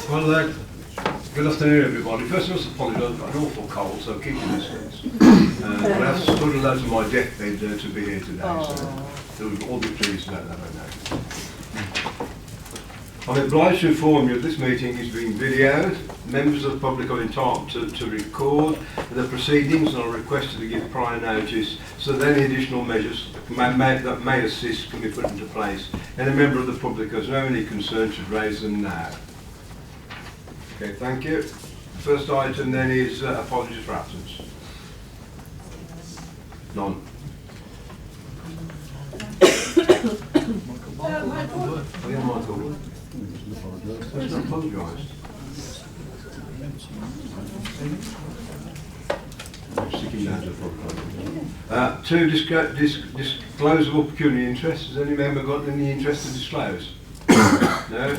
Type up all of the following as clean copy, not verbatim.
Well, good afternoon, everybody. First, I must apologise. I've got an awful cold, so keep your distance. But I have stood alone to my deathbed to be here today, so you'll all be pleased about that, I know. I'm obliged to inform you that this meeting is being videoed. Members of the public are entitled to record the proceedings, and are requested to give prior notice so that any additional measures that may assist can be put into place. Any member of the public who has no any concern should raise them now. Okay, thank you. First item then is apologies for absence. None. Michael. Oh yeah, Michael. Let's not apologise. Sticking down to the two disclosable pecuniary interests. Has any member got any interest to disclose? No?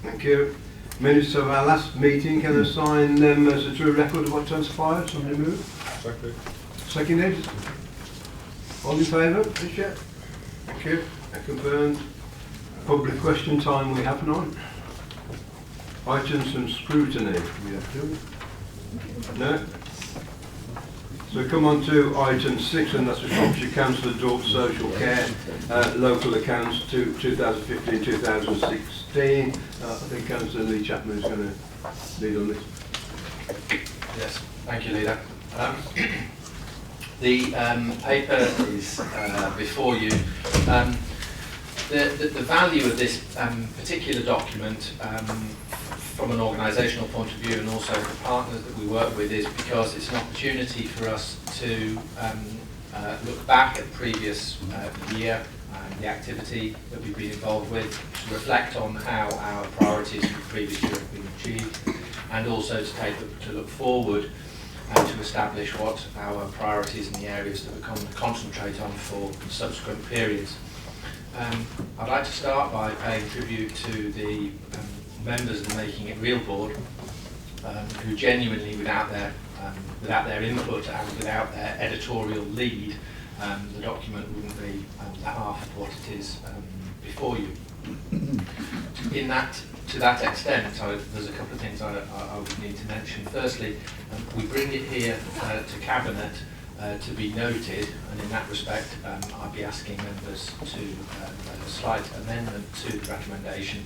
Thank you. Minutes of our last meeting, can I sign them as a true record of what transpired? Somebody move? Second. Seconded? All in favour? Please check. Thank you. Confirmed. Public question time, we have none. Items from scrutiny, we have two. No? So we come on to item 6, and that's the Shropshire Council Adult Social Care local accounts to 2015-2016. I think Councillor Lee Chapman is going to lead on this. Yes, thank you, Leader. The paper is before you. The value of this particular document from an organisational point of view, and also the partners that we work with, is because it's an opportunity for us to look back at the previous year, the activity that we've been involved with, to reflect on how our priorities for the previous year have been achieved, and also to look forward and to establish what our priorities and the areas that we're going to concentrate on for subsequent periods. I'd like to start by paying tribute to the members of the Making It Real board, who genuinely, without their input and without their editorial lead, the document wouldn't be the half of what it is before you. To that extent, there's a couple of things I would need to mention. Firstly, we bring it here to Cabinet to be noted, and in that respect I'd be asking members to a slight amendment to the recommendation,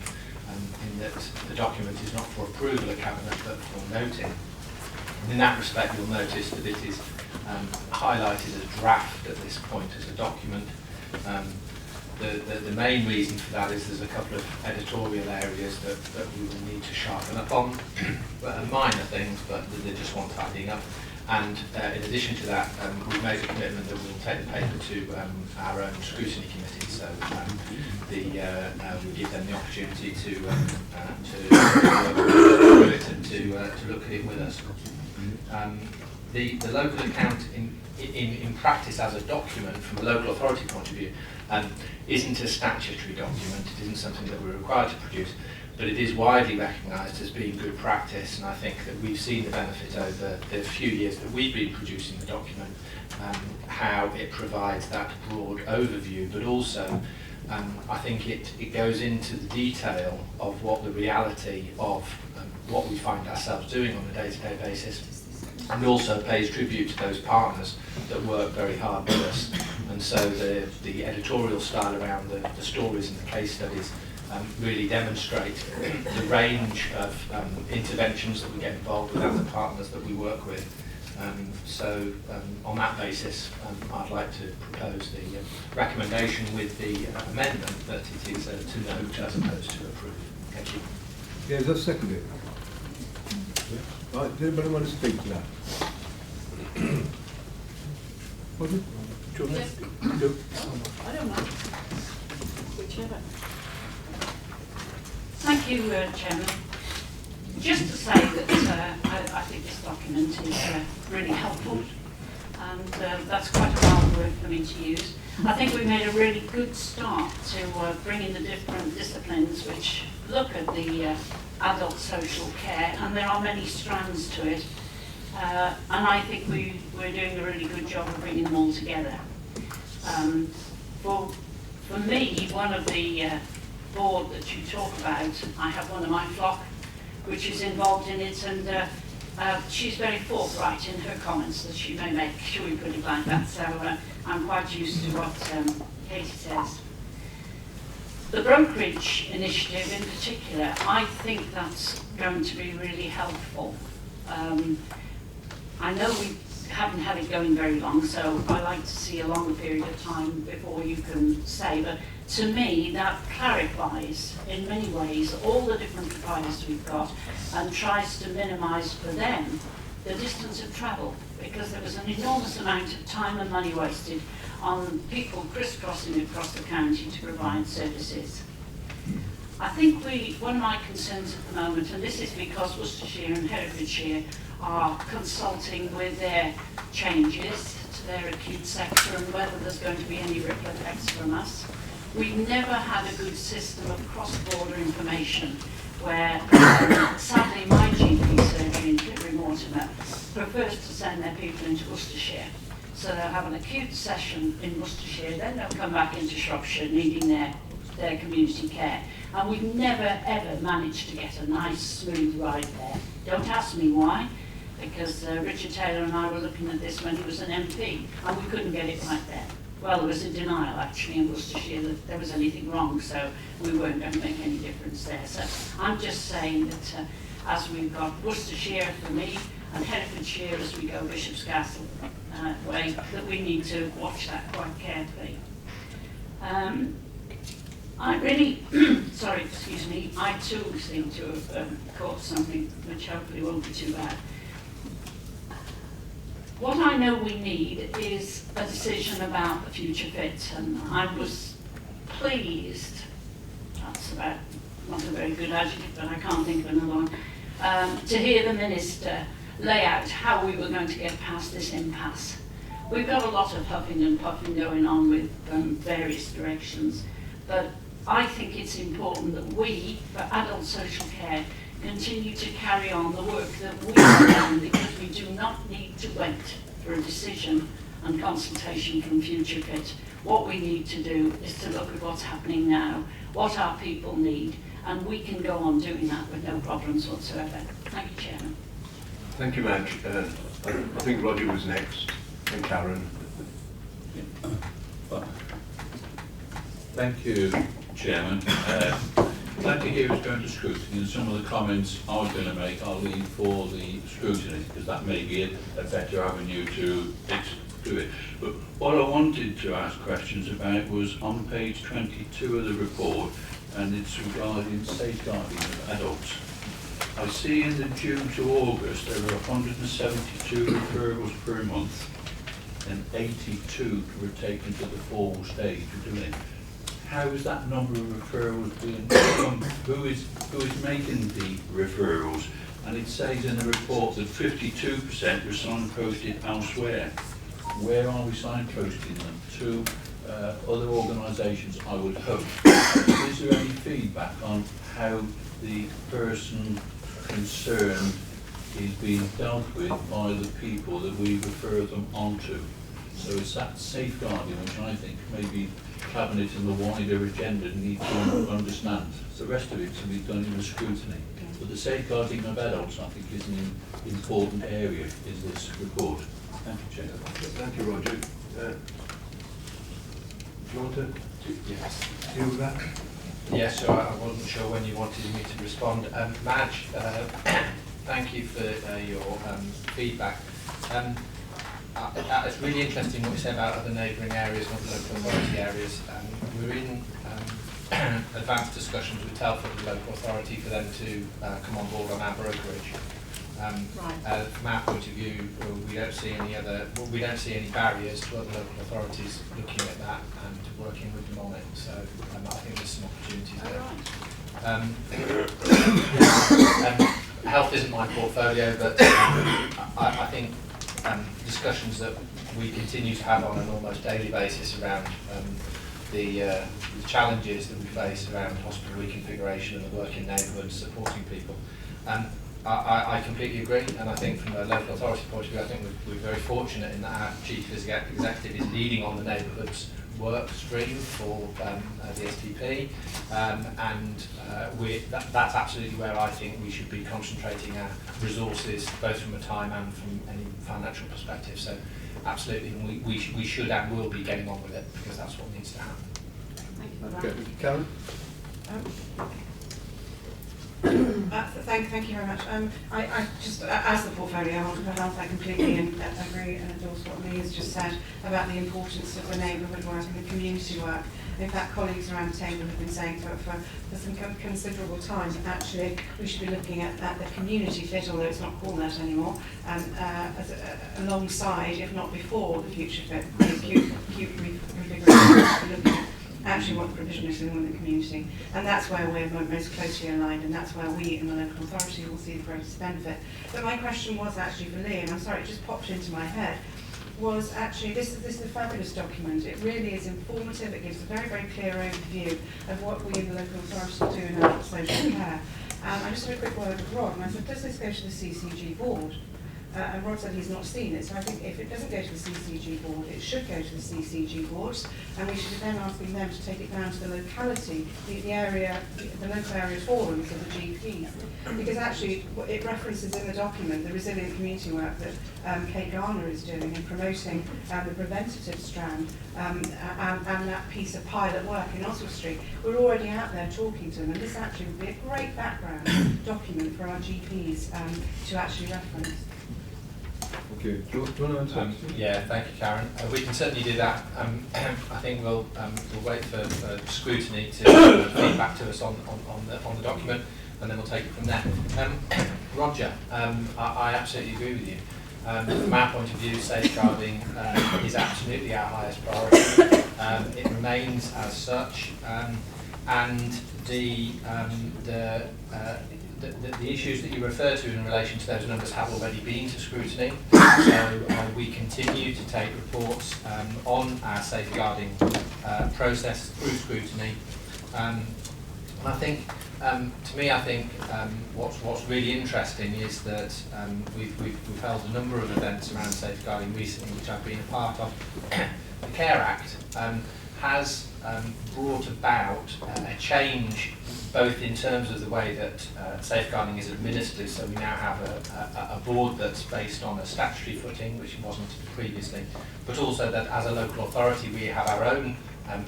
in that the document is not for approval of Cabinet but for noting. And in that respect you'll notice that it is highlighted as draft at this point as a document. The main reason for that is there's a couple of editorial areas that we will need to sharpen up on, minor things, but they just want tidying up. And in addition to that, we've made a commitment that we'll take the paper to our own scrutiny committee, so we give them the opportunity to work through it and to look at it with us. The local account in practice as a document from a local authority point of view isn't a statutory document. It isn't something that we're required to produce, but it is widely recognised as being good practice, and I think that we've seen the benefit over the few years that we've been producing the document, how it provides that broad overview, but also I think it goes into the detail of what the reality of what we find ourselves doing on a day-to-day basis, and also pays tribute to those partners that work very hard with us. And so the editorial style around the stories and the case studies really demonstrate the range of interventions that we get involved with and the partners that we work with. So on that basis, I'd like to propose the recommendation with the amendment that it is to note as opposed to approve. Thank you. Yeah, is that seconded? Right, does anybody want to speak to that? Pardon? I don't know. Whichever. Thank you, Chairman. Just to say that I think this document is really helpful, and that's quite a mild word for me to use. I think we made a really good start to bring in the different disciplines which look at the adult social care, and there are many strands to it. And I think we're doing a really good job of bringing them all together. For me, one of the board that you talk about, I have one of my flock which is involved in it, and she's very forthright in her comments that she may make, shall we put it like that. So I'm quite used to what Katie says. The brokerage initiative in particular, I think that's going to be really helpful. I know we haven't had it going very long, so I like to see a longer period of time before you can say, but to me that clarifies in many ways all the different providers we've got and tries to minimise for them the distance of travel, because there was an enormous amount of time and money wasted on people crisscrossing across the county to provide services. I think one of my concerns at the moment, and this is because Worcestershire and Herefordshire are consulting with their changes to their acute sector and whether there's going to be any ripple effects from us. We've never had a good system of cross-border information where, sadly, my GP surgery in Clitheroe Mortimer prefers to send their people into Worcestershire. So they'll have an acute session in Worcestershire, then they'll come back into Shropshire needing their community care. And we've never, ever managed to get a nice, smooth ride there. Don't ask me why, because Richard Taylor and I were looking at this when he was an MP, and we couldn't get it right there. Well, there was a denial, actually, in Worcestershire that there was anything wrong, so we weren't going to make any difference there. So I'm just saying that as we've got Worcestershire for me, and Herefordshire as we go Bishopscastle way, that we need to watch that quite carefully. I really, sorry, excuse me, I too seem to have caught something which hopefully won't be too bad. What I know we need is a decision about the future fit, and I was pleased, that's about not a very good adjective, but I can't think of another one, to hear the Minister lay out how we were going to get past this impasse. We've got a lot of huffing and puffing going on with various directions, but I think it's important that we, for adult social care, continue to carry on the work that we have done, because we do not need to wait for a decision and consultation from Future Fit. What we need to do is to look at what's happening now, what our people need, and we can go on doing that with no problems whatsoever. Thank you, Chairman. Thank you, Madge. I think Roger was next, and Karen. Thank you, Chairman. Glad to hear it's going to scrutiny, and some of the comments I was going to make I'll leave for the scrutiny, because that may be a better avenue to do it. But what I wanted to ask questions about was on page 22 of the report, and it's regarding safeguarding of adults. I see in the June to August there were 172 referrals per month, and 82 were taken to the formal stage of doing it. How is that number of referrals being done? Who is making the referrals? And it says in the report that 52% were signposted elsewhere. Where are we signposting them? To other organisations, I would hope. Is there any feedback on how the person concerned is being dealt with by the people that we refer them onto? So it's that safeguarding which I think maybe Cabinet and the wider agenda need to understand. The rest of it to be done in the scrutiny. But the safeguarding of adults, I think, is an important area in this report. Thank you, Chair. Thank you, Roger. Do you want to deal with that? Yes, so I wasn't sure when you wanted me to respond. Madge, thank you for your feedback. It's really interesting what you say about other neighbouring areas and other local authority areas. We're in advanced discussions with Telford, the local authority, for them to come on board on our brokerage. From our point of view, we don't see any barriers to other local authorities looking at that and working with them on it. So I think there's some opportunities there. Health isn't my portfolio, but I think discussions that we continue to have on an almost daily basis around the challenges that we face around hospital reconfiguration and the work in neighbourhoods supporting people. I completely agree, and I think from a local authority point of view, I think we're very fortunate in that our chief executive is leading on the neighbourhoods work stream for the STP, and that's absolutely where I think we should be concentrating our resources, both from a time and from any financial perspective. So absolutely, and we should and will be getting on with it, because that's what needs to happen. Thank you for that. Okay, Karen? Thank you very much. I just, as the portfolio holder for health, I completely agree and endorse what Lee has just said about the importance of the neighbourhood work and the community work. In fact, colleagues around the table have been saying for some considerable time that actually we should be looking at the community fit, although it's not called that anymore, as alongside, if not before, the future fit, the acute reinvigoration, looking at actually what the provision is in the community. And that's where we're most closely aligned, and that's where we in the local authority will see the greatest benefit. But my question was actually for Lee, and I'm sorry, it just popped into my head, was actually, this is a fabulous document. It really is informative. It gives a very, very clear overview of what we in the local authority do in our social care. I just had a quick word with Rod, and I said, does this go to the CCG board? And Rod said he's not seen it, so I think if it doesn't go to the CCG board, it should go to the CCG boards, and we should be then asking them to take it down to the locality, the area, the local area forums of the GPs, because actually it references in the document the resilient community work that Kate Garner is doing in promoting the preventative strand and that piece of pilot work in Oswald Street. We're already out there talking to them, and this actually would be a great background document for our GPs to actually reference. Okay, do you want to answer? Yeah, thank you, Karen. We can certainly do that. I think we'll wait for scrutiny to feed back to us on the document, and then we'll take it from there. Roger, I absolutely agree with you. From our point of view, safeguarding is absolutely our highest priority. It remains as such, and the issues that you refer to in relation to those numbers have already been to scrutiny. So we continue to take reports on our safeguarding process through scrutiny. And I think, to me, I think what's really interesting is that we've held a number of events around safeguarding recently, which I've been a part of. The CARE Act has brought about a change, both in terms of the way that safeguarding is administered, so we now have a board that's based on a statutory footing, which it wasn't previously, but also that as a local authority we have our own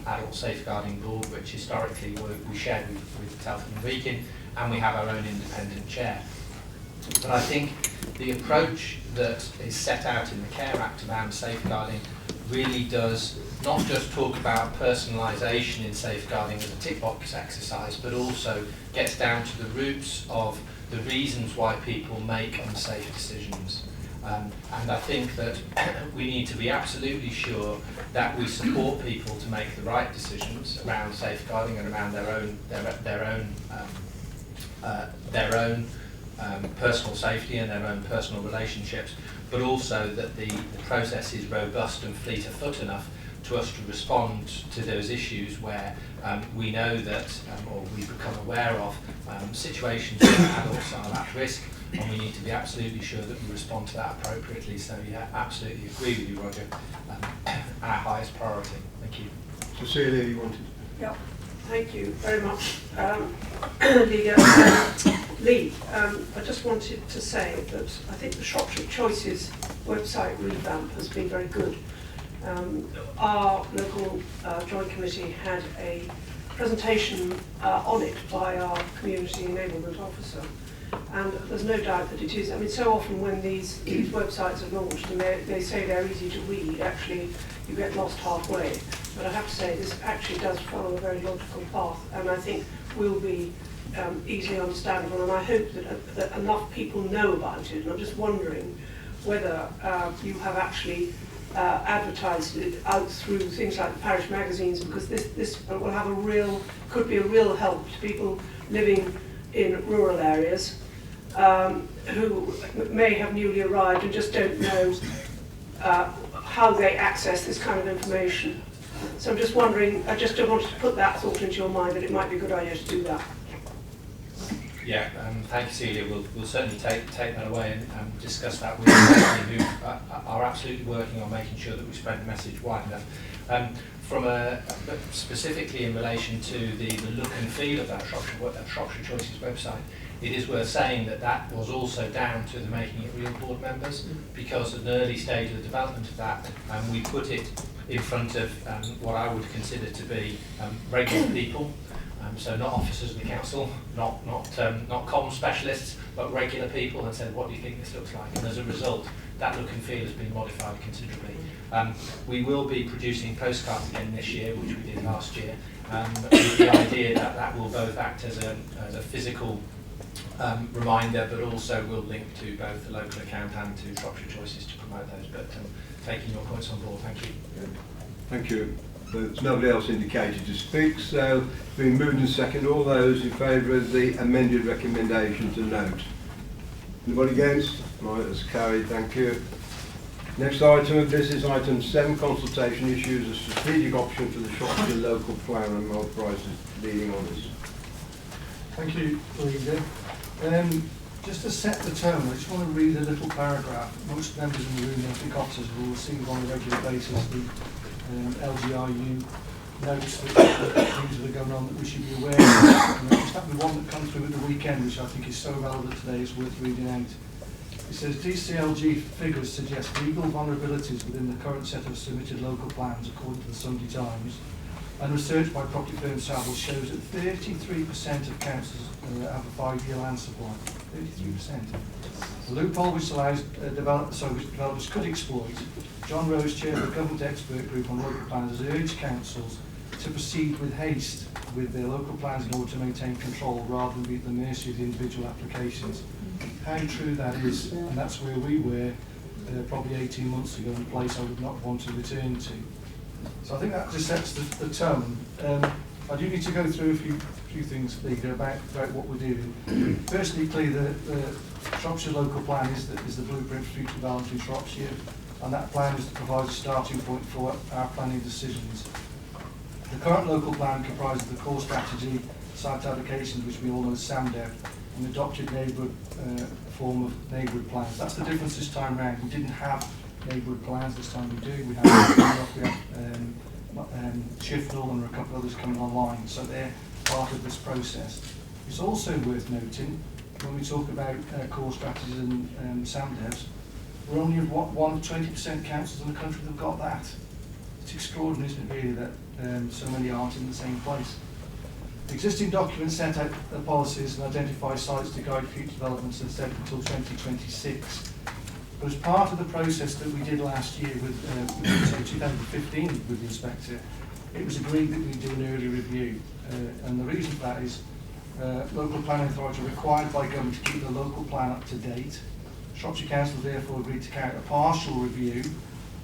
adult safeguarding board, which historically we shared with Telford and Wrekin, and we have our own independent chair. But I think the approach that is set out in the CARE Act around safeguarding really does not just talk about personalisation in safeguarding as a tick box exercise, but also gets down to the roots of the reasons why people make unsafe decisions. And I think that we need to be absolutely sure that we support people to make the right decisions around safeguarding and around their own personal safety and their own personal relationships, but also that the process is robust and fleet of foot enough to us to respond to those issues where we know that, or we become aware of situations where adults are at risk, and we need to be absolutely sure that we respond to that appropriately. So yeah, absolutely agree with you, Roger. Our highest priority. Thank you. Cecilia, you wanted? Yeah, thank you very much. Lee, I just wanted to say that I think the Shropshire Choices website revamp has been very good. Our local joint committee had a presentation on it by our community enablement officer, and there's no doubt that it is. I mean, so often when these websites are launched and they say they're easy to read, actually you get lost halfway. But I have to say this actually does follow a very logical path, and I think will be easily understandable, and I hope that enough people know about it. And I'm just wondering whether you have actually advertised it out through things like the parish magazines, because this will have could be a real help to people living in rural areas who may have newly arrived and just don't know how they access this kind of information. So I'm just wondering, I just wanted to put that thought into your mind, that it might be a good idea to do that. Yeah, thank you, Celia. We'll certainly take that away and discuss that with the who are absolutely working on making sure that we spread the message wide enough. but specifically in relation to the look and feel of that Shropshire Choices website, it is worth saying that that was also down to the Making It Real board members, because at an early stage of the development of that, we put it in front of what I would consider to be regular people, so not officers of the council, not comm specialists, but regular people, and said, what do you think this looks like? And as a result, that look and feel has been modified considerably. We will be producing postcards again this year, which we did last year, with the idea that that will both act as a physical reminder, but also will link to both the local account and to Shropshire Choices to promote those. But taking your points on board, thank you. Thank you. There's nobody else indicated to speak, so being moved and second, all those in favour of the amended recommendation to note. Anybody against? Right, that's carried, thank you. Next item of business, item 7, consultation issues, a strategic option for the Shropshire local plan, and Mark Price is leading on this. Thank you, Leader. Just to set the tone, I just want to read a little paragraph. Most members in the room, I think officers, will receive on a regular basis the LGRU notes that things that are going on that we should be aware of. And just happened one that comes through at the weekend, which I think is so relevant today, it's worth reading out. It says, DCLG figures suggest legal vulnerabilities within the current set of submitted local plans, according to the Sunday Times. And research by property firm Savills shows that 33% of councils have a 5-year land supply. 33%. The loophole which allows developers could exploit. John Rose, chair of the Government Expert Group on Local Plans, has urged councils to proceed with haste with their local plans in order to maintain control rather than be at the mercy of the individual applications. How true that is, and that's where we were probably 18 months ago, in a place I would not want to return to. So I think that just sets the tone. I do need to go through a few things, Leader, about what we're doing. Firstly, clearly, the Shropshire local plan is the blueprint for future development in Shropshire, and that plan provides a starting point for our planning decisions. The current local plan comprises the core strategy, site allocations, which we all know as SAMDEV, and the adopted neighbourhood form of neighbourhood plans. That's the difference this time round. We didn't have neighbourhood plans, this time we do. We have Shifnal and a couple of others coming online, so they're part of this process. It's also worth noting, when we talk about core strategies and SAMDEVs, we're only one of 20% councils in the country that have got that. It's extraordinary, isn't it, really, that so many aren't in the same place. The existing documents set out the policies and identify sites to guide future developments and set until 2026. But as part of the process that we did last year with 2015 with the inspector, it was agreed that we do an early review. And the reason for that is local planning authorities are required by government to keep the local plan up to date. Shropshire Council therefore agreed to carry out a partial review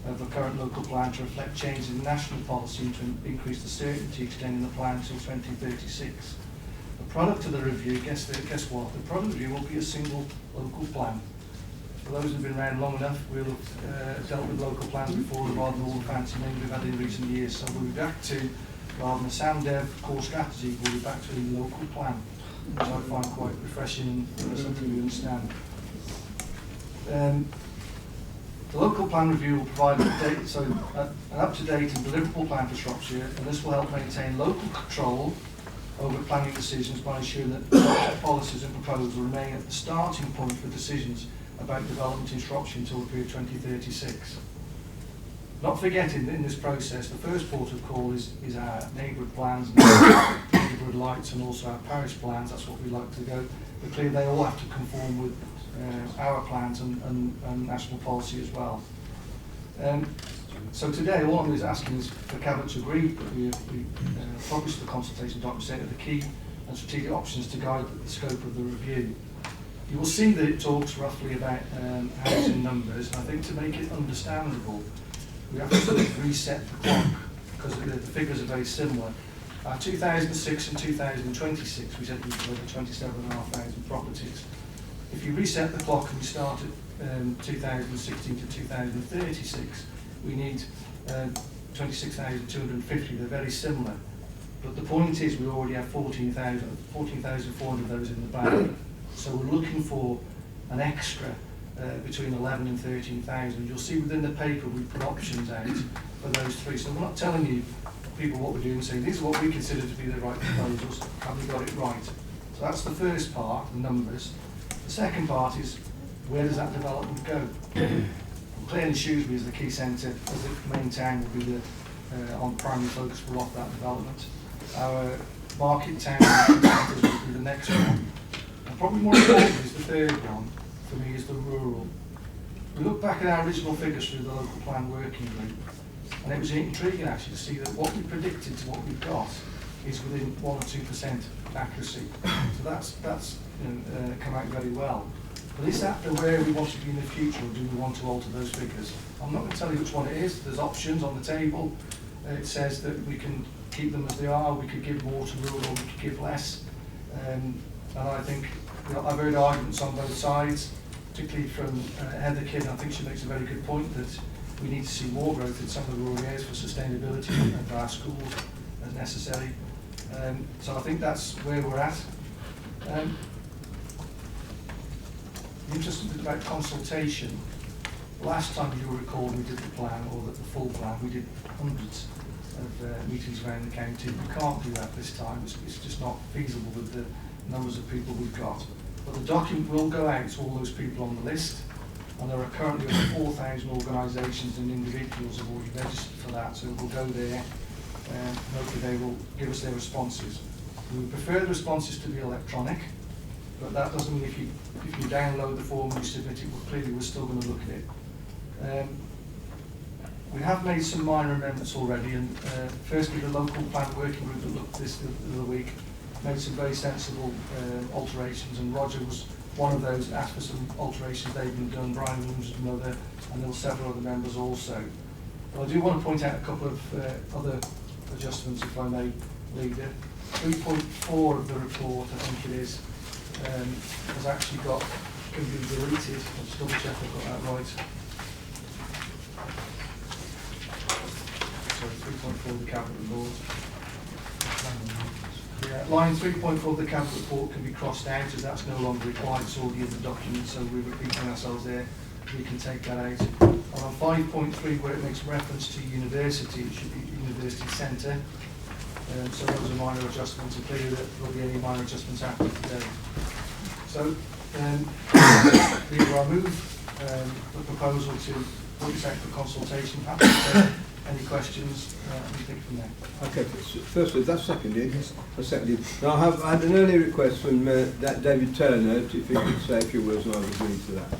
of the current local plan to reflect changes in national policy and to increase the certainty extending the plan until 2036. The product of the review, guess what? The product of the review will be a single local plan. For those who've been around long enough, we'll have dealt with local plans before rather than all the fancy names we've had in recent years. So we'll be back to, rather than a SAMDEV core strategy, we'll be back to a local plan, which I find quite refreshing and something we understand. The local plan review will provide an up-to-date and deliverable plan for Shropshire, and this will help maintain local control over planning decisions by ensuring that Shropshire policies and proposals remain at the starting point for decisions about development in Shropshire until the period 2036. Not forgetting that in this process, the first port of call is our neighbourhood plans, neighbourhood lights, and also our parish plans. That's what we like to go. But clearly they all have to conform with our plans and national policy as well. So today, all I'm asking is for Cabinet to agree that we publish the consultation document, set of the key and strategic options to guide the scope of the review. You will see that it talks roughly about housing numbers, and I think to make it understandable, we have to sort of reset the clock, because the figures are very similar. 2006 and 2026, we said we could over 27,500 properties. If you reset the clock and we start at 2016 to 2036, we need 26,250. They're very similar. But the point is we already have 14,400 of those in the bank. So we're looking for an extra between 11 and 13,000. You'll see within the paper we put options out for those three. So we're not telling you people what we're doing and saying, these are what we consider to be the right proposals, have we got it right? So that's the first part, the numbers. The second part is, where does that development go? Clearly Shrewsbury is the key centre, as the main town will be the on primary focus will offer that development. Our market town centres will be the next one. And probably more important is the third one, for me, is the rural. We look back at our original figures through the local plan working group, and it was intriguing actually to see that what we predicted to what we've got is within 1 or 2% accuracy. So that's come out very well. But is that where we want to be in the future, or do we want to alter those figures? I'm not going to tell you which one it is. There's options on the table. It says that we can keep them as they are, we could give more to rural, or we could give less. And I think, I've heard arguments on both sides, particularly from Heather Kidd. I think she makes a very good point that we need to see more growth in some of the rural areas for sustainability and for our schools as necessary. So I think that's where we're at. Interesting bit about consultation. Last time you'll recall we did the plan, or the full plan, we did hundreds of meetings around the county. We can't do that this time. It's just not feasible with the numbers of people we've got. But the document will go out to all those people on the list, and there are currently over 4,000 organisations and individuals have already registered for that, so it will go there, and hopefully they will give us their responses. We would prefer the responses to be electronic, but that doesn't mean if you download the form and you submit it, well, clearly we're still going to look at it. We have made some minor amendments already, and firstly the local plan working group that looked at this the other week made some very sensible alterations, and Roger was one of those, asked for some alterations. They've been done, Brian Williams was another, and there were several other members also. But I do want to point out a couple of other adjustments, if I may, Leader. 3.4 of the report, I think it is, has actually can be deleted. I'll just double check I've got that right. Sorry, 3.4 of the cabinet report. Yeah, line 3.4 of the cabinet report can be crossed out as that's no longer required. It's already in the document, so we're repeating ourselves there. We can take that out. And on 5.3, where it makes reference to university, it should be university centre. So those are minor adjustments, and clearly there will be any minor adjustments after today. So, I move the proposal to put this out for consultation. Happy to take any questions and take from there. Okay, firstly, that's seconded. That's seconded. Now, I had an earlier request from David Turner, if he could say a few words, and I would agree to that.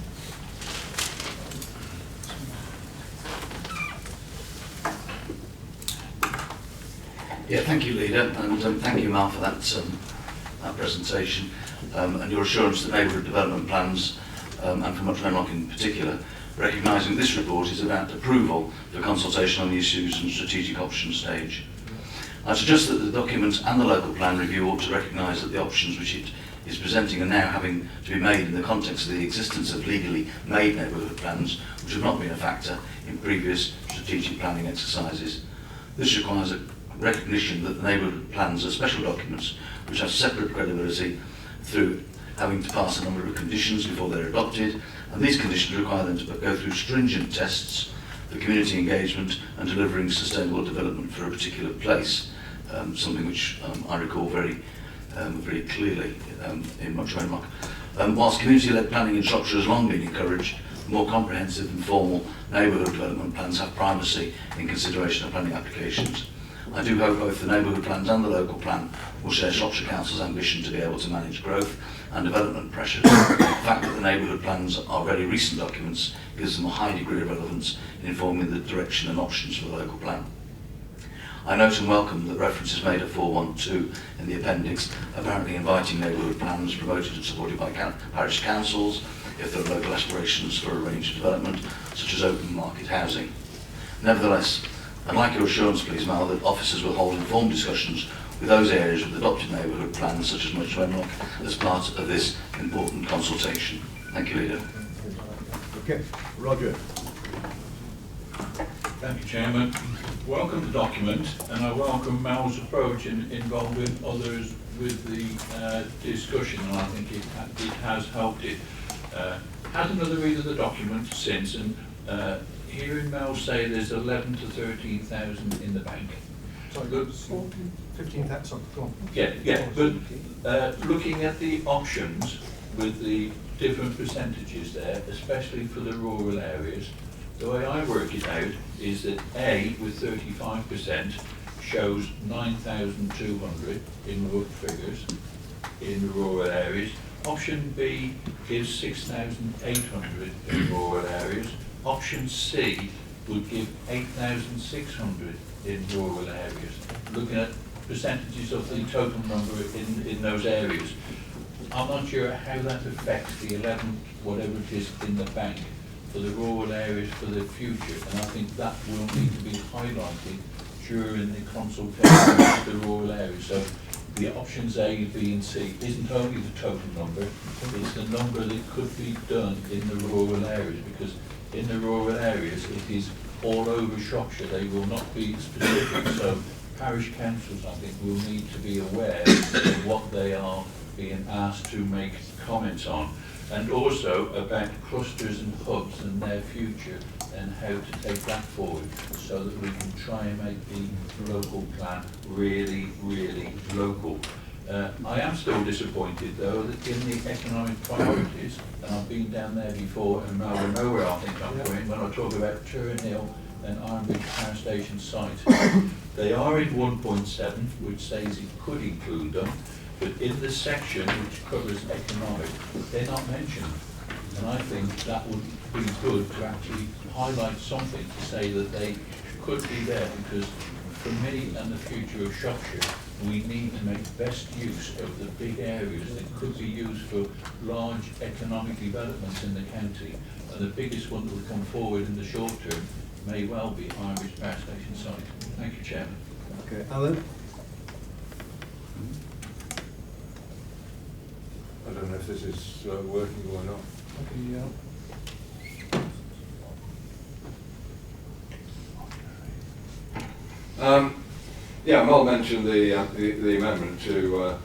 Yeah, thank you, Leader, and thank you, Mal, for that presentation and your assurance that neighbourhood development plans, and for Much Wenlock in particular, recognising this report is about approval for consultation on the issues and strategic options stage. I suggest that the document and the local plan review ought to recognise that the options which it is presenting are now having to be made in the context of the existence of legally made neighbourhood plans, which have not been a factor in previous strategic planning exercises. This requires a recognition that the neighbourhood plans are special documents which have separate credibility through having to pass a number of conditions before they're adopted, and these conditions require them to go through stringent tests for community engagement and delivering sustainable development for a particular place, something which I recall very clearly in Much Wenlock. Whilst community-led planning in Shropshire has long been encouraged, more comprehensive and formal neighbourhood development plans have primacy in consideration of planning applications. I do hope both the neighbourhood plans and the local plan will share Shropshire Council's ambition to be able to manage growth and development pressures. The fact that the neighbourhood plans are very recent documents gives them a high degree of relevance in informing the direction and options for the local plan. I note and welcome that reference is made at 412 in the appendix, apparently inviting neighbourhood plans promoted and supported by parish councils if there are local aspirations for a range of development, such as open market housing. Nevertheless, I'd like your assurance, please, Mal, that officers will hold informed discussions with those areas with adopted neighbourhood plans, such as Much Wenlock, as part of this important consultation. Thank you, Leader. Okay, Roger. Thank you, Chairman. Welcome the document, and I welcome Mal's approach in involving others with the discussion, and I think it has helped it. Had another read of the document since, and hearing Mel say there's 11 to 13,000 in the bank. Sorry, Look. 15,000, sorry, go on. Yeah, but looking at the options with the different percentages there, especially for the rural areas, the way I work it out is that A, with 35%, shows 9,200 in rough figures in the rural areas. Option B gives 6,800 in rural areas. Option C would give 8,600 in rural areas. Looking at percentages of the total number in those areas. I'm not sure how that affects the 11, whatever it is, in the bank for the rural areas for the future, and I think that will need to be highlighted during the consultation with the rural areas. So the options A, B and C isn't only the total number, it's the number that could be done in the rural areas, because in the rural areas it is all over Shropshire, they will not be specific, so parish councils, I think, will need to be aware of what they are being asked to make comments on, and also about clusters and hubs and their future and how to take that forward so that we can try and make the local plan really, really local. I am still disappointed though that in the economic priorities, and I've been down there before and now I know where I think I'm going when I talk about Turin and Ironbridge Power Station site. They are in 1.7, which says it could include them, but in the section which covers economic, they're not mentioned. And I think that would be good to actually highlight something to say that they could be there, because for me and the future of Shropshire, we need to make best use of the big areas that could be used for large economic developments in the county. And the biggest one that will come forward in the short term may well be Ironbridge Power Station site. Thank you, Chairman. Okay, Alan? I don't know if this is working or not. Okay, Yeah, Mel mentioned the amendment to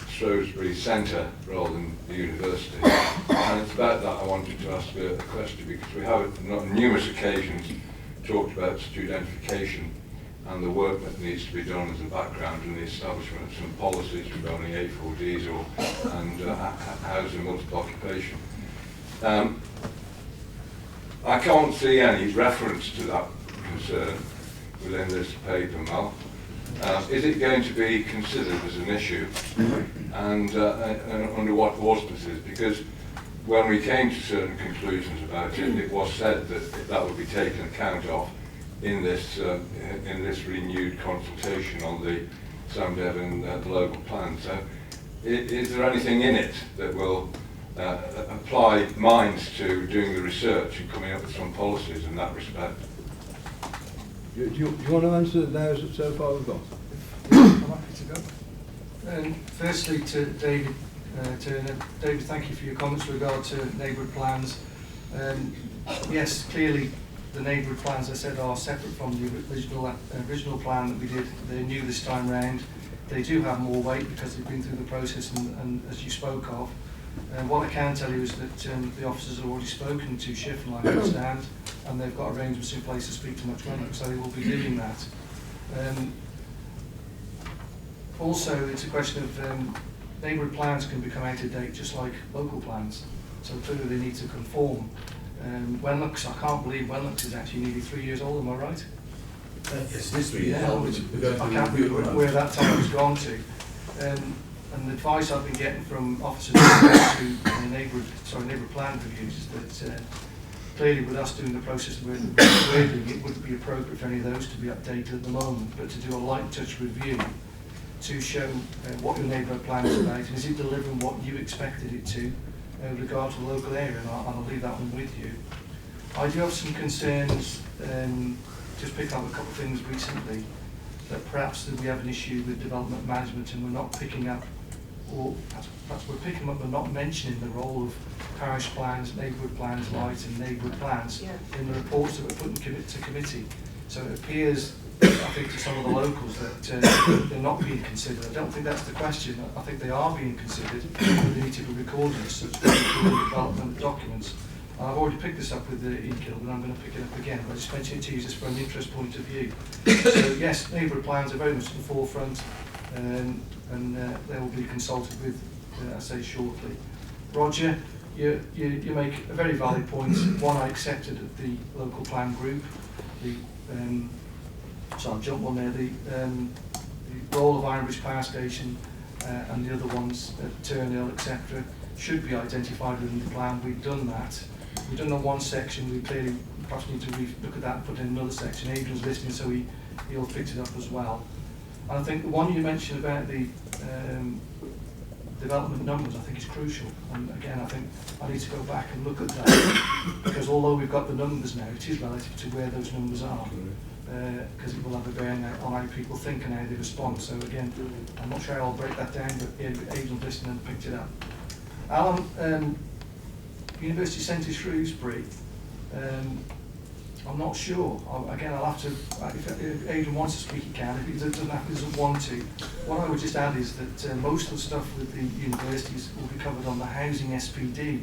Shrewsbury Centre rather than the university, and it's about that I wanted to ask a question, because we have on numerous occasions talked about studentification and the work that needs to be done as a background in the establishment of some policies regarding A4 diesel and housing multiple occupation. I can't see any reference to that concern within this paper, Mal. Is it going to be considered as an issue, and under what auspices? Because when we came to certain conclusions about it, it was said that that would be taken account of in this renewed consultation on the Sam Devon local plan. So, is there anything in it that will apply minds to doing the research and coming up with some policies in that respect? Do you want to answer those that so far we've got? I'm happy to go. Firstly, to David Turner. David, thank you for your comments with regard to neighbourhood plans. Yes, clearly the neighbourhood plans, as I said, are separate from the original plan that we did. They're new this time round. They do have more weight because they've been through the process and as you spoke of. What I can tell you is that the officers have already spoken to Schiff, and I understand, and they've got arrangements in place to speak to Much Wenlock, so they will be doing that. Also, it's a question of neighbourhood plans can become out of date just like local plans, so clearly they need to conform. Wenlock's, I can't believe Wenlock's is actually nearly 3 years old, am I right? Yes, this 3 years Yeah, old. I can't believe where that time has gone to. And the advice I've been getting from officers to neighbourhood plan reviews is that clearly with us doing the process we're doing, it wouldn't be appropriate for any of those to be updated at the moment, but to do a light touch review to show what your neighbourhood plan is about, and is it delivering what you expected it to with regard to the local area, and I'll leave that one with you. I do have some concerns, just picked up a couple of things recently, that perhaps we have an issue with development management and we're not picking up, or perhaps we're picking up but not mentioning the role of parish plans, neighbourhood plans, light and neighbourhood plans in the reports that we're putting to committee. So it appears, I think, to some of the locals that they're not being considered. I don't think that's the question. I think they are being considered, but they need to be recorded as such in the development documents. I've already picked this up with the EKIL, but I'm going to pick it up again. But I just mentioned it to you just from an interest point of view. So yes, neighbourhood plans are very much at the forefront, and they will be consulted with, I say, shortly. Roger, you make a very valid point. One I accepted at the local plan group. So I'll jump on there. The role of Ironbridge Power Station and the other ones at Turnhill, etc., should be identified within the plan. We've done that. We've done on one section. We clearly perhaps need to look at that and put in another section. Adrian's listening, so he'll fix it up as well. And I think the one you mentioned about the development numbers, I think is crucial. And again, I think I need to go back and look at that, because although we've got the numbers now, it is relative to where those numbers are, because it will have a bearing on how people think and how they respond. So again, I'm not sure how I'll break that down, but Adrian's listening and picked it up. Alan, University Centre Shrewsbury, I'm not sure. Again, I'll have to, if Adrian wants to speak, he can. If he doesn't want to. What I would just add is that most of the stuff with the universities will be covered on the housing SPD,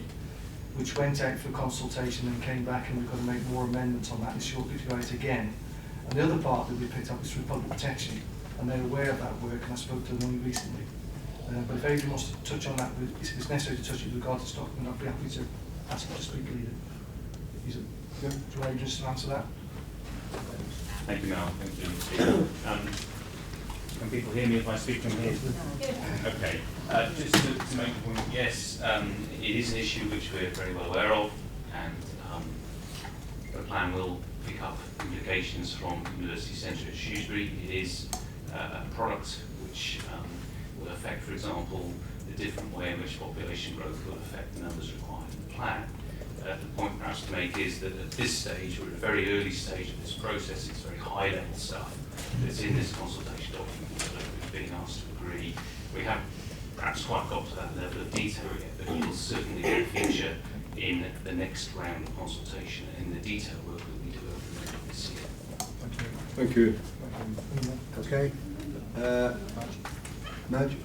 which went out for consultation and came back, and we've got to make more amendments on that and shortly to go out again. And the other part that we picked up is through public protection, and they're aware of that work, and I spoke to them only recently. But if Adrian wants to touch on that, if it's necessary to touch it with regard to Stockman, I'd be happy to ask him to speak, leader. Do you want Adrian to answer that? Thank you, Mal. Thank you. Can people hear me if I speak from here? Okay. Just to make a point, yes, it is an issue which we're very well aware of, and the plan will pick up implications from University Centre at Shrewsbury. It is a product which will affect, for example, the different way in which population growth will affect the numbers required in the plan. The point perhaps to make is that at this stage, we're at a very early stage of this process. It's very high level stuff that's in this consultation document that we've been asked to agree. We haven't perhaps quite got to that level of detail yet, but it will certainly be a feature in the next round of consultation and in the detail work that we do over the rest of this year. Thank you. Okay. Madge?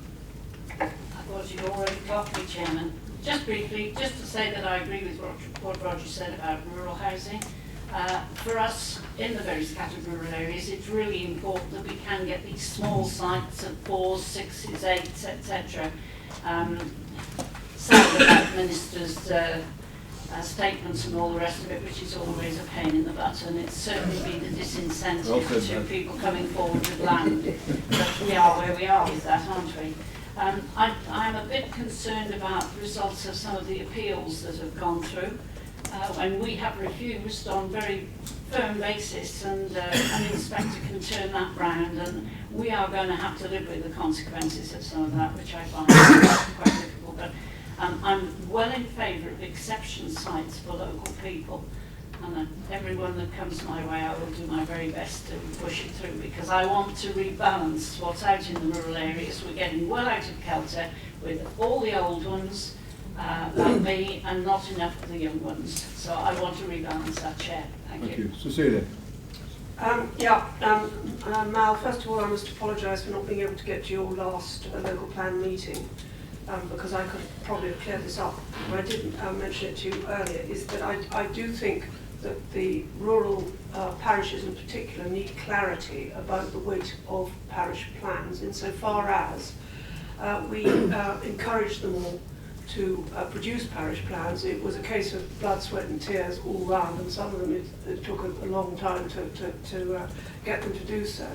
I thought you'd already got me, Chairman. Just briefly, just to say that I agree with what Roger said about rural housing. For us, in the very scattered rural areas, it's really important that we can get these small sites of 4s, 6s, 8s, etc. Sad about ministers' statements and all the rest of it, which is always a pain in the butt, and it's certainly been a disincentive to people coming forward with land. But we are where we are with that, aren't we? I'm a bit concerned about the results of some of the appeals that have gone through, when we have refused on very firm basis, and an inspector can turn that round, and we are going to have to live with the consequences of some of that, which I find quite difficult. But I'm well in favour of exception sites for local people. And everyone that comes my way, I will do my very best to push it through, because I want to rebalance what's out in the rural areas. We're getting well out of kilter with all the old ones, like me, and not enough of the young ones. So I want to rebalance that, Chair. Thank you. Cecilia? Mal, first of all, I must apologise for not being able to get to your last local plan meeting, because I could probably have cleared this up. But I didn't mention it to you earlier, is that I do think that the rural parishes in particular need clarity about the weight of parish plans, insofar as we encourage them all to produce parish plans. It was a case of blood, sweat and tears all round, and some of them it took a long time to get them to do so.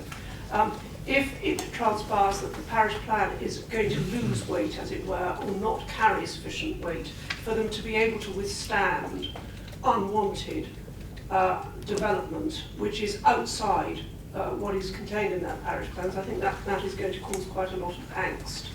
If it transpires that the parish plan is going to lose weight, as it were, or not carry sufficient weight for them to be able to withstand unwanted development, which is outside what is contained in that parish plans, I think that is going to cause quite a lot of angst.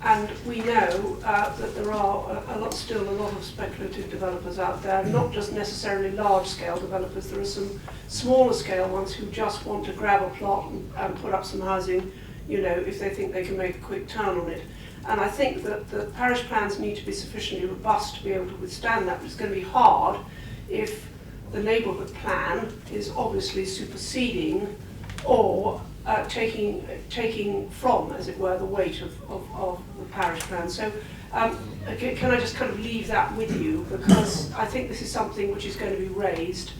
And we know that there are still a lot of speculative developers out there, not just necessarily large-scale developers. There are some smaller-scale ones who just want to grab a plot and put up some housing, you know, if they think they can make a quick turn on it. And I think that the parish plans need to be sufficiently robust to be able to withstand that. But it's going to be hard if the neighbourhood plan is obviously superseding or taking from, as it were, the weight of the parish plan. So Can I just kind of leave that with you, because I think this is something which is going to be raised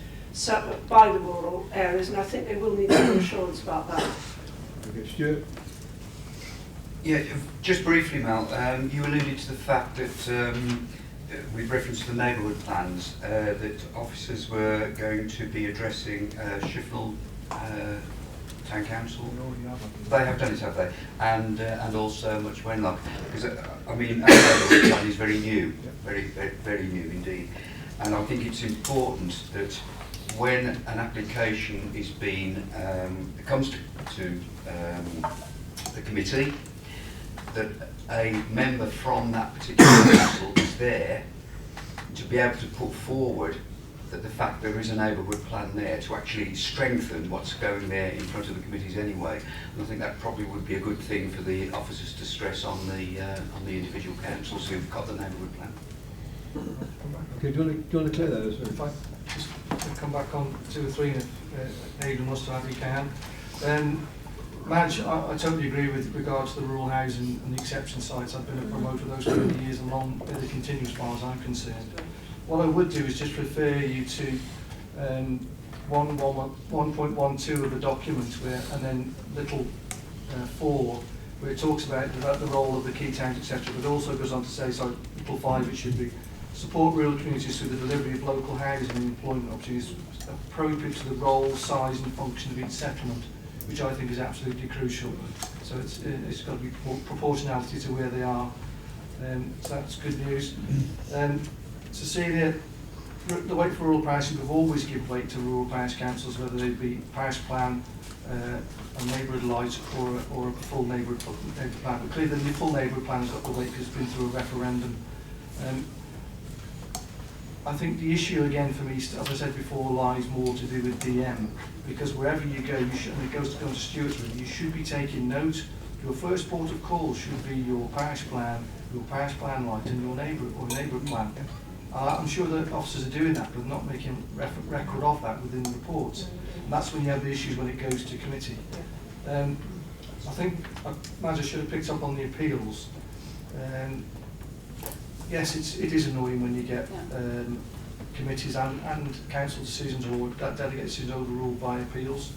by the rural areas, and I think they will need some assurance about that. Okay, Stuart? Yeah, just briefly, Mel, you alluded to the fact that, with reference to the neighbourhood plans, that officers were going to be addressing Shifnal Town Council. They have done it, have they? And also Much Wenlock. Because I mean, our neighbourhood plan is very new, very new indeed. And I think it's important that when an application is being comes to the committee, that a member from that particular council is there to be able to put forward that the fact there is a neighbourhood plan there to actually strengthen what's going there in front of the committees anyway. And I think that probably would be a good thing for the officers to stress on the individual councils who've got the neighbourhood plan. Okay, do you want to clear those? If I just come back on 2 or 3, if Aidan wants to add, he can. Madge, I totally agree with regard to the rural housing and the exception sites. I've been a promoter of those for 20 years and long, they continue as far as I'm concerned. What I would do is just refer you to 1.12 of the document, and then little 4, where it talks about the role of the key towns, etc., but also goes on to say, so little 5 it should be, support rural communities through the delivery of local housing and employment opportunities appropriate to the role, size and function of each settlement, which I think is absolutely crucial. So it's got to be proportionality to where they are. So that's good news. Cecilia, the weight for rural parishes, we've always given weight to rural parish councils, whether they be parish plan, a neighbourhood light, or a full neighbourhood plan. But clearly the full neighbourhood plan has got the weight because it's been through a referendum. I think the issue again for me, as I said before, lies more to do with DM, because wherever you go, you should, and it goes to Stuart's room, you should be taking note. Your first port of call should be your parish plan light, and your neighbourhood plan. I'm sure that officers are doing that, but not making record of that within the reports. And that's when you have the issues when it goes to committee. I think Madge should have picked up on the appeals. Yes, it is annoying when you get committees and council decisions or delegate decisions overruled by appeals,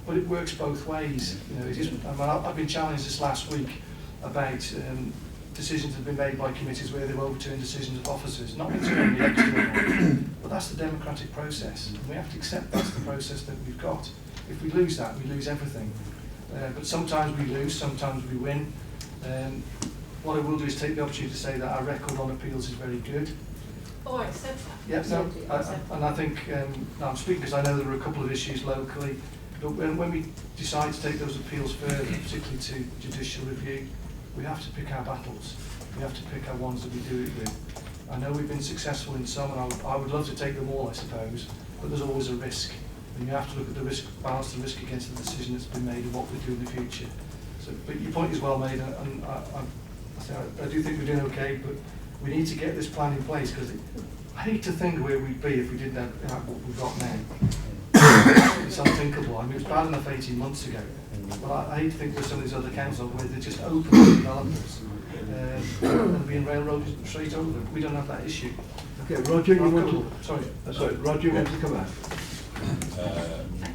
but it works both ways. You know, it isn't. I mean, I've been challenged this last week about decisions that have been made by committees where they've overturned decisions of officers, not internally, externally, but that's the democratic process. And we have to accept that's the process that we've got. If we lose that, we lose everything. But sometimes we lose, sometimes we win. What I will do is take the opportunity to say that our record on appeals is very good. Oh, I accept that. Yeah, no, and I think, now I'm speaking because I know there are a couple of issues locally, but when we decide to take those appeals further, particularly to judicial review, we have to pick our battles. We have to pick our ones that we do it with. I know we've been successful in some, and I would love to take them all, I suppose, but there's always a risk. And you have to look at the risk, balance the risk against the decision that's been made and what we do in the future. So, but your point is well made, and I do think we're doing okay, but we need to get this plan in place, because I hate to think where we'd be if we didn't have what we've got now. It's unthinkable. I mean, it was bad enough 18 months ago, but I hate to think there's some of these other councils where they're just open to developers and being railroaded straight over. We don't have that issue. Okay, Roger, you want to? Sorry, Roger, you want to come back?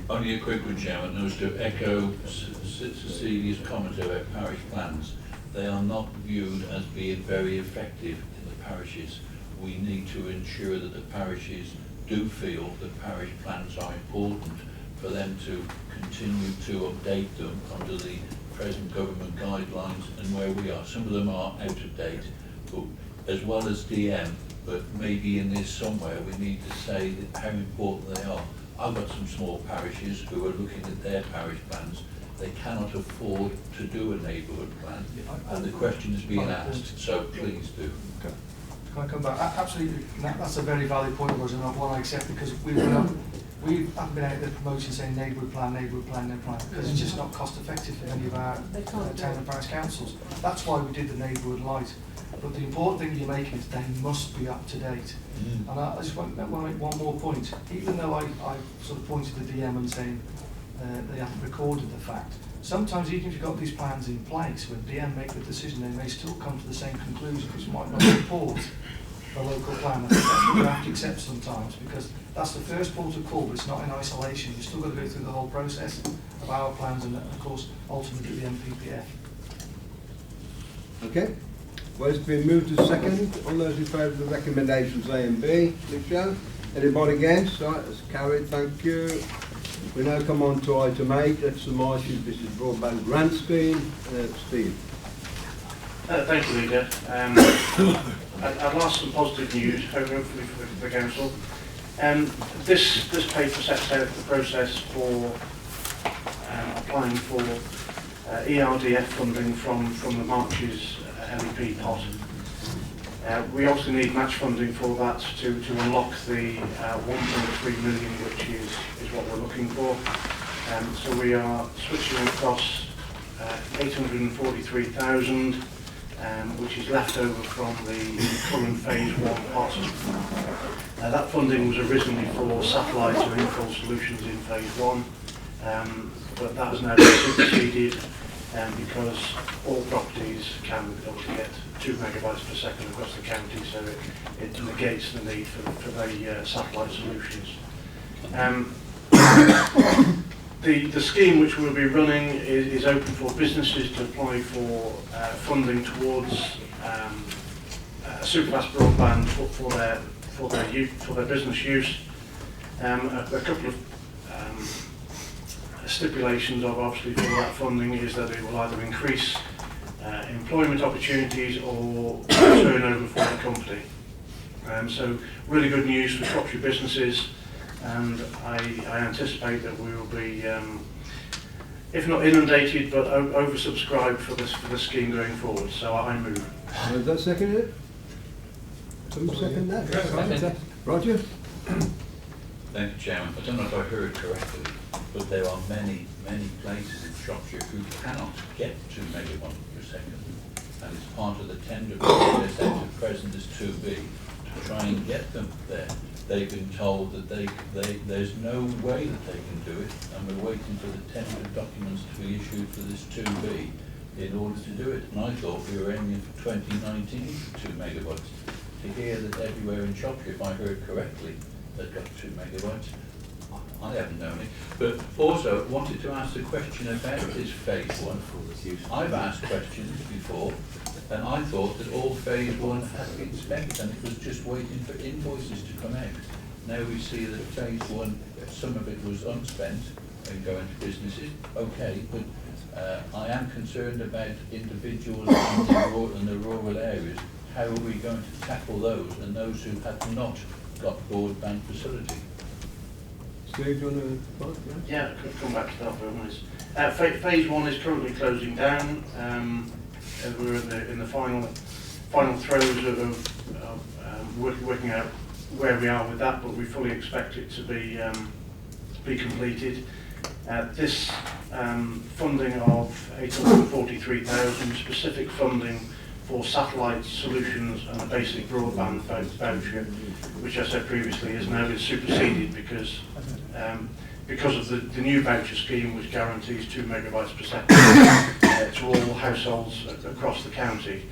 Only a quick one, Chairman. There was to echo Cecilia's comment about parish plans. They are not viewed as being very effective in the parishes. We need to ensure that the parishes do feel that parish plans are important for them to continue to update them under the present government guidelines and where we are. Some of them are out of date, but as well as DM, but maybe in this somewhere we need to say that how important they are. I've got some small parishes who are looking at their parish plans. They cannot afford to do a neighbourhood plan, and the question is being asked, so please do. Okay. Can I come back? Absolutely, that's a very valid point, Roger, and one I accept, because we haven't been out there promoting saying neighbourhood plan, because it's just not cost effective for any of our town and parish councils. That's why we did the neighbourhood light. But the important thing you're making is they must be up to date. And I just want to make one more point. Even though I sort of pointed to the DM and saying they haven't recorded the fact, sometimes even if you've got these plans in place, when DM make the decision, they may still come to the same conclusion, which might not support the local plan. I think that's what you have to accept sometimes, because that's the first port of call, but it's not in isolation. You've still got to go through the whole process of our plans and, of course, ultimately the MPPF. Okay. Well, it's been moved to second. All those in favour of the recommendations A and B, please show. Anybody against? Right, that's carried. Thank you. We now come on to item 8. That's the Marshes Business Broadband Grant Scheme. Steve. Thank you, Leader. I've asked some positive news, hopefully for the council. This paper sets out the process for applying for ERDF funding from the Marches LEP pot. We also need match funding for that to unlock the 1.3 million, which is what we're looking for. So we are switching across 843,000, which is left over from the current phase 1 pot. That funding was originally for satellite and infill solutions in phase 1, but that has now been superseded because all properties can obviously get 2 megabytes per second across the county, so it negates the need for the satellite solutions. The scheme which we'll be running is open for businesses to apply for funding towards superfast broadband for their business use. A couple of stipulations of obviously for that funding is that it will either increase employment opportunities or turnover for the company. So really good news for Shropshire businesses, and I anticipate that we will be, if not inundated, but oversubscribed for this scheme going forward. So I move. Is that seconded? Who seconded that? Second. Roger? Thank you, Chairman. I don't know if I heard correctly, but there are many places in Shropshire who cannot get 2 megabytes per second, and it's part of the tender process at present is 2B to try and get them there. They've been told that there's no way that they can do it, and we're waiting for the tender documents to be issued for this 2B in order to do it. And I thought we were aiming for 2019 for 2 megabytes. To hear that everywhere in Shropshire, if I heard correctly, they've got 2 megabytes. I haven't known it. But also wanted to ask a question about this phase 1. I've asked questions before, and I thought that all phase 1 had been spent and it was just waiting for invoices to come out. Now we see that phase 1, some of it was unspent and going to businesses. Okay, but I am concerned about individuals in the rural areas. How are we going to tackle those and those who have not got broadband facility? Steve, do you want to? Yeah, I could come back to that for a minute. Phase 1 is currently closing down. We're in the final throes of working out where we are with that, but we fully expect it to be completed. This funding of 843,000 specific funding for satellite solutions and a basic broadband voucher, which I said previously has now been superseded because of the new voucher scheme, which guarantees 2 megabytes per second to all households across the county.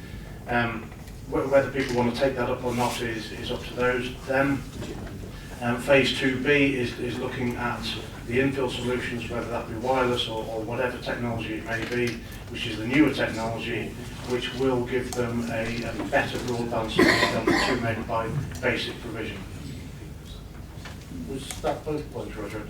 Whether people want to take that up or not is up to them. Phase 2B is looking at the infill solutions, whether that be wireless or whatever technology it may be, which is the newer technology, which will give them a better broadband solution than the 2 megabyte basic provision. Was that both points, Roger?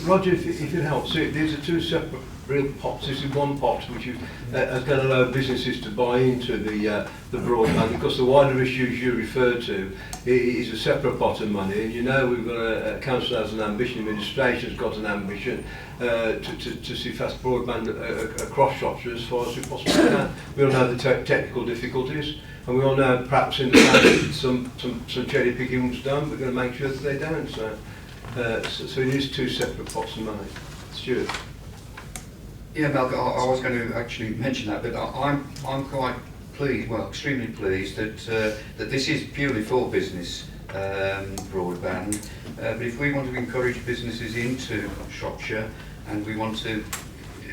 Roger, if it helps, see, these are 2 separate real pots. This is one pot which is going to allow businesses to buy into the broadband, because the wider issues you refer to is a separate pot of money. And you know we've got a council has an ambition, administration's got an ambition to see fast broadband across Shropshire as far as we possibly can. We all know the technical difficulties, and we all know perhaps in the past some cherry picking was done. We're going to make sure that they don't. So it is 2 separate pots of money. Stuart. Yeah, Malcolm, I was going to actually mention that, but I'm quite pleased, well, extremely pleased that that this is purely for business broadband. But if we want to encourage businesses into Shropshire, and we want to,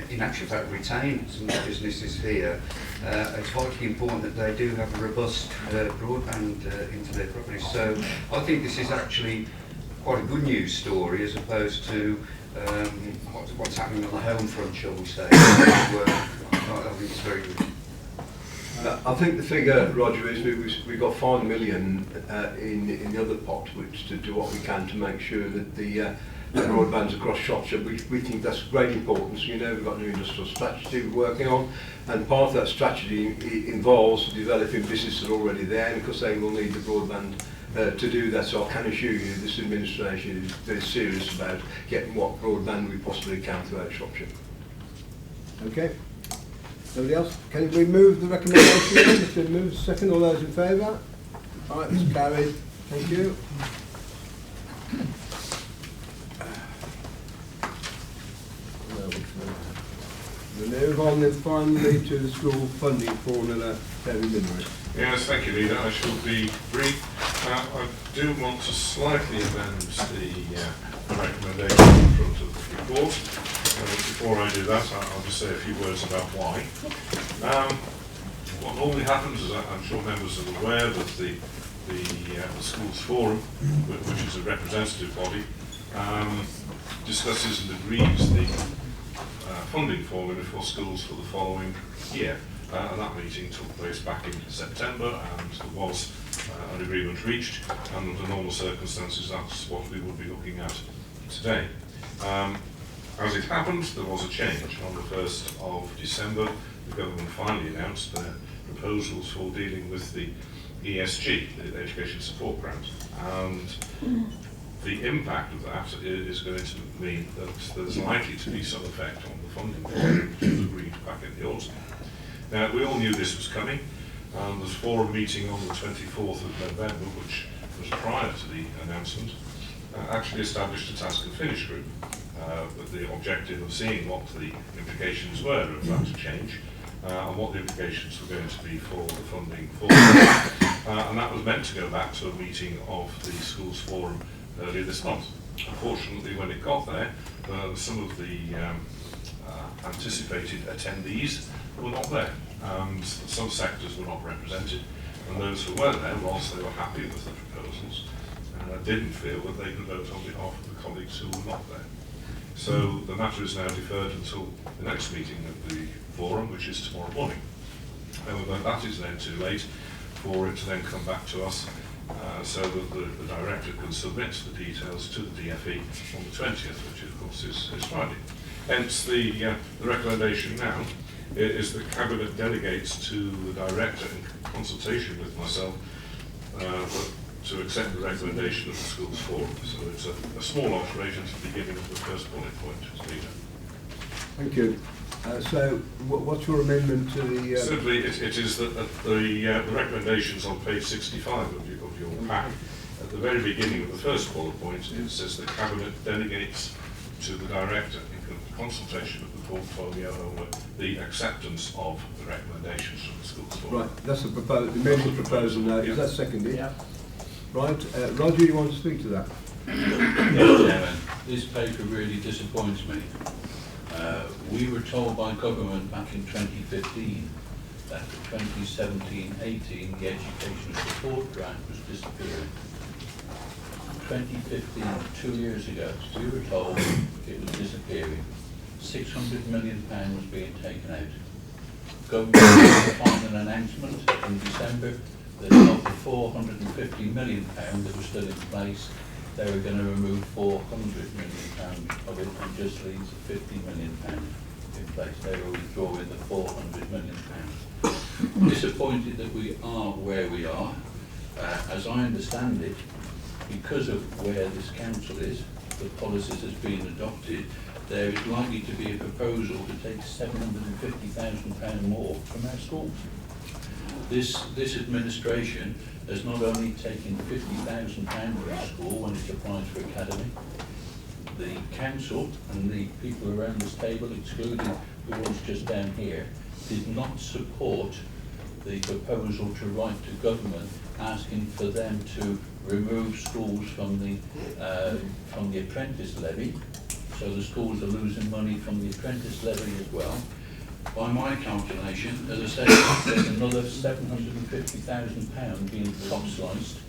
in actual fact, retain some businesses here, it's vitally important that they do have a robust broadband into their properties. So I think this is actually quite a good news story, as opposed to what's happening on the home front, shall we say. I think it's very good. I think the figure, Roger, is we got 5 million in the other pot, which to do what we can to make sure that the broadbands across Shropshire. We think that's great importance. You know, we've got a new industrial strategy we're working on, and part of that strategy involves developing businesses that are already there, because they will need the broadband to do that. So I can assure you this administration is very serious about getting what broadband we possibly can throughout Shropshire. Okay. Nobody else? Can we move the recommendation then? It's been moved. Second. All those in favour? Right, it's carried. Thank you. We move on then finally to the school funding formula, Terry Minnery. Yes, thank you, Leader. I shall be brief. I do want to slightly amend the recommendation in front of the report. Before I do that, I'll just say a few words about why. What normally happens is, I'm sure members are aware that the Schools Forum, which is a representative body, discusses and agrees the funding formula for schools for the following year. And that meeting took place back in September, and there was an agreement reached, and under normal circumstances that's what we would be looking at today. As it happened, there was a change. On the 1st of December, the government finally announced their proposals for dealing with the ESG, the Education Support Grant, and the impact of that is going to mean that there's likely to be some effect on the funding which was agreed back in the autumn. Now, we all knew this was coming. There's a forum meeting on the 24th of November, which was prior to the announcement, actually established a task and finish group with the objective of seeing what the implications were of that change and what the implications were going to be for the funding for and that was meant to go back to a meeting of the Schools Forum earlier this month. Unfortunately, when it got there, some of the anticipated attendees were not there, and some sectors were not represented, and those who were there, whilst they were happy with the proposals, didn't feel that they could vote on behalf of the colleagues who were not there. So the matter is now deferred until the next meeting of the forum, which is tomorrow morning. However, that is then too late for it to then come back to us, so that the director can submit the details to the DFE on the 20th, which of course is Friday. Hence the recommendation now is the Cabinet delegates to the director in consultation with myself to accept the recommendation of the Schools Forum. So it's a small alteration to the beginning of the first bullet point, Leader. Thank you. So what's your amendment to the... Simply, it is that the recommendations on page 65 of your pack, at the very beginning of the first bullet point, it says the Cabinet delegates to the director in consultation with the portfolio over the acceptance of the recommendations from the Schools Forum. Right, that's the amendment proposal now. Is that seconded? Yeah. Right, Roger, you want to speak to that? Yes, Chairman. This paper really disappoints me. We were told by government back in 2015 that for 2017-18 the Education Support Grant was disappearing. 2015, 2 years ago, we were told it was disappearing. £600 million was being taken out. Government filed an announcement in December that of the £450 million that was still in place, they were going to remove £400 million of it and just leave £50 million in place. They were withdrawing the £400 million. Disappointed that we are where we are. As I understand it, because of where this council is, the policies has been adopted, there is likely to be a proposal to take £750,000 more from our schools. This administration has not only taken £50,000 from the school when it applies for academy, the council and the people around this table, excluding the ones just down here, did not support the proposal to write to government asking for them to remove schools from the apprentice levy. So the schools are losing money from the apprentice levy as well. By my calculation, as I said, there's another £750,000 being top sliced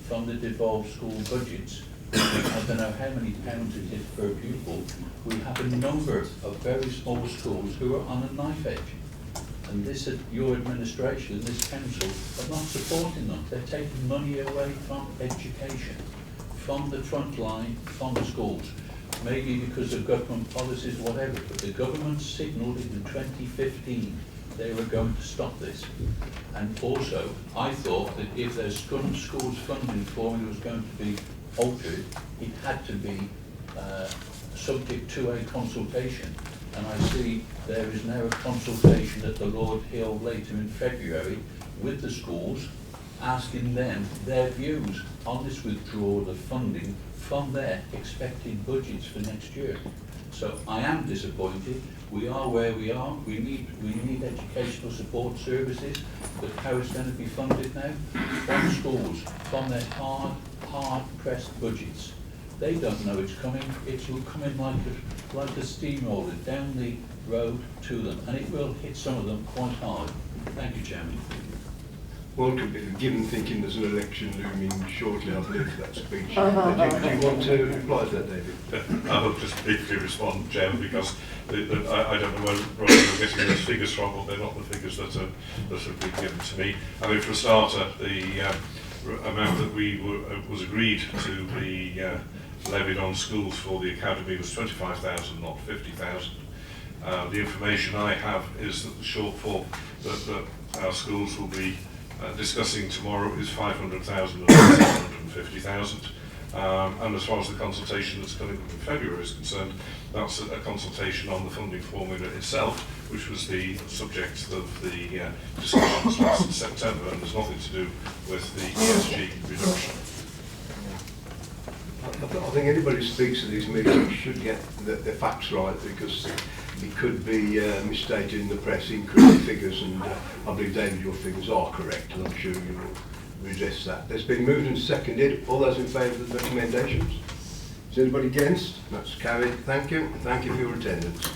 from the devolved school budgets. I don't know how many pounds it is per pupil. We have a number of very small schools who are on a knife edge. And your administration, this council, are not supporting them. They're taking money away from education, from the front line, from the schools. Maybe because of government policies, whatever, but the government signalled in 2015 they were going to stop this. And also, I thought that if their schools funding formula was going to be altered, it had to be subject to a consultation. And I see there is now a consultation at the Lord Hill later in February with the schools, asking them their views on this withdrawal of funding from their expected budgets for next year. So I am disappointed. We are where we are. We need educational support services, but how it's going to be funded now? From schools, from their hard-pressed budgets. They don't know it's coming. It will come in like a steamroller down the road to them, and it will hit some of them quite hard. Thank you, Chairman. Well, given thinking there's an election looming shortly, I believe that speech. Do you want to reply to that, David? I'll just briefly respond, Chairman, because I don't know where you're getting those figures from, but they're not the figures that have been given to me. I mean, for a starter, the amount that was agreed to be levied on schools for the academy was 25,000, not 50,000. The information I have is that the shortfall that our schools will be discussing tomorrow is 500,000 and 750,000. And as far as the consultation that's coming up in February is concerned, that's a consultation on the funding formula itself, which was the subject of the discussions last September, and there's nothing to do with the ESG reduction. I think anybody who speaks at these meetings should get the facts right, because it could be misstated in the press, incorrect figures, and I believe, David, your figures are correct, and I'm sure you will redress that. It's been moved and seconded. All those in favour of the recommendations? Is anybody against? That's carried. Thank you. Thank you for your attendance.